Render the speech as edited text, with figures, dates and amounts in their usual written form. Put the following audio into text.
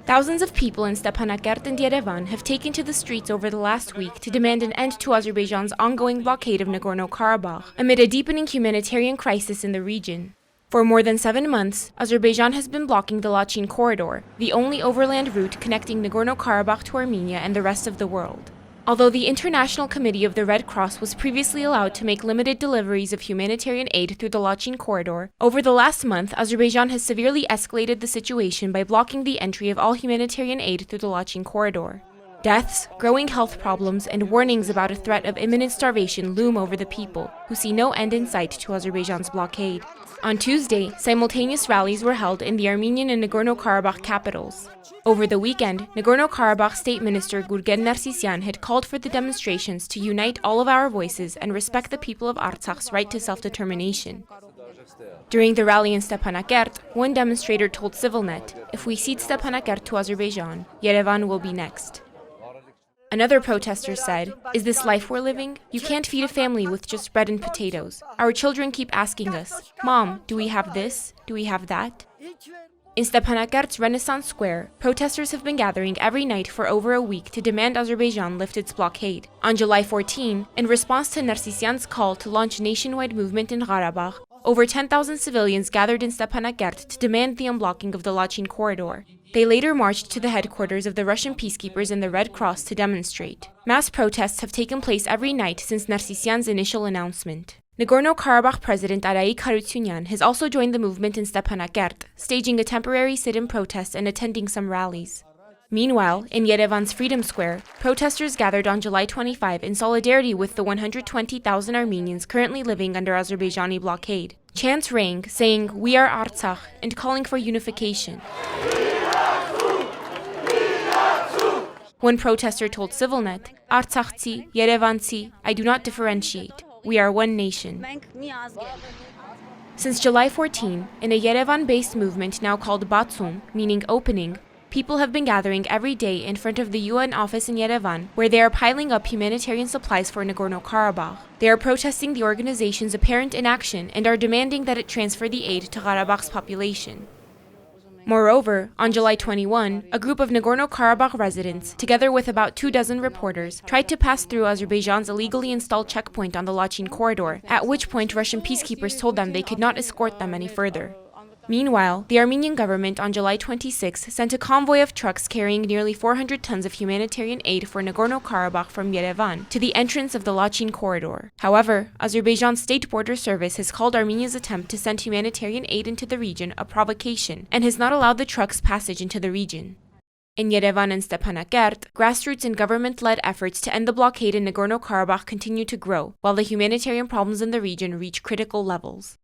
Thousands of people in Stepanakert and Yerevan have taken to the streets over the last week to demand an end to Azerbaijan's ongoing blockade of Nagorno-Karabakh, amid a deepening humanitarian crisis in the region. For more than 7 months, Azerbaijan has been blocking the Lachin corridor, the only overland route connecting Nagorno-Karabakh to Armenia and the rest of the world. Although the International Committee of the Red Cross was previously allowed to make limited deliveries of humanitarian aid through the Lachin corridor, over the last month, Azerbaijan has severely escalated the situation by blocking the entry of all humanitarian aid through the Lachin corridor. Deaths, growing health problems, and warnings about a threat of imminent starvation loom over the people, who see no end in sight to Azerbaijan's blockade. On Tuesday, simultaneous rallies were held in the Armenian and Nagorno-Karabakh capitals. Over the weekend, Nagorno-Karabakh State Minister Gurgen Narsisyan had called for the demonstrations to unite all of our voices and respect the people of Artsakh's right to self-determination. During the rally in Stepanakert, one demonstrator told ＳիվիլՆեթի, "If we cede Stepanakert to Azerbaijan, Yerevan will be next." Another protester said, "Is this life we're living? You can't feed a family with just bread and potatoes. Our children keep asking us, 'Mom, do we have this? Do we have that?'" In Stepanakert's Renaissance Square, protesters have been gathering every night for over a week to demand Azerbaijan lift its blockade. On July 14, in response to Narsisyan's call to launch a nationwide movement in Karabakh, over 10,000 civilians gathered in Stepanakert to demand the unblocking of the Lachin corridor. They later marched to the headquarters of the Russian peacekeepers and the Red Cross to demonstrate. Mass protests have taken place every night since Narsisyan's initial announcement. Nagorno-Karabakh President Arayik Harutyunyan has also joined the movement in Stepanakert, staging a temporary sit-in protest and attending some rallies. Meanwhile, in Yerevan's Freedom Square, protesters gathered on July 25 in solidarity with the 120,000 Armenians currently living under Azerbaijani blockade. Chants rang, saying, "We are Artsakh," and calling for unification. One protester told ＳիվիլՆեթի, "Artsakhci, Yerevanci, I do not differentiate. We are one nation." Since July 14, in a Yerevan-based movement now called Batsum, meaning opening, people have been gathering every day in front of the UN office in Yerevan, where they are piling up humanitarian supplies for Nagorno-Karabakh. They are protesting the organization's apparent inaction and are demanding that it transfer the aid to Karabakh's population. Moreover, on July 21, a group of Nagorno-Karabakh residents, together with about 24 reporters, tried to pass through Azerbaijan's illegally installed checkpoint on the Lachin corridor, at which point Russian peacekeepers told them they could not escort them any further. Meanwhile, the Armenian government on July 26 sent a convoy of trucks carrying nearly 400 tons of humanitarian aid for Nagorno-Karabakh from Yerevan to the entrance of the Lachin corridor. However, Azerbaijan's State Border Service has called Armenia's attempt to send humanitarian aid into the region a provocation and has not allowed the trucks passage into the region. In Yerevan and Stepanakert, grassroots and government-led efforts to end the blockade in Nagorno-Karabakh continue to grow, while the humanitarian problems in the region reach critical levels.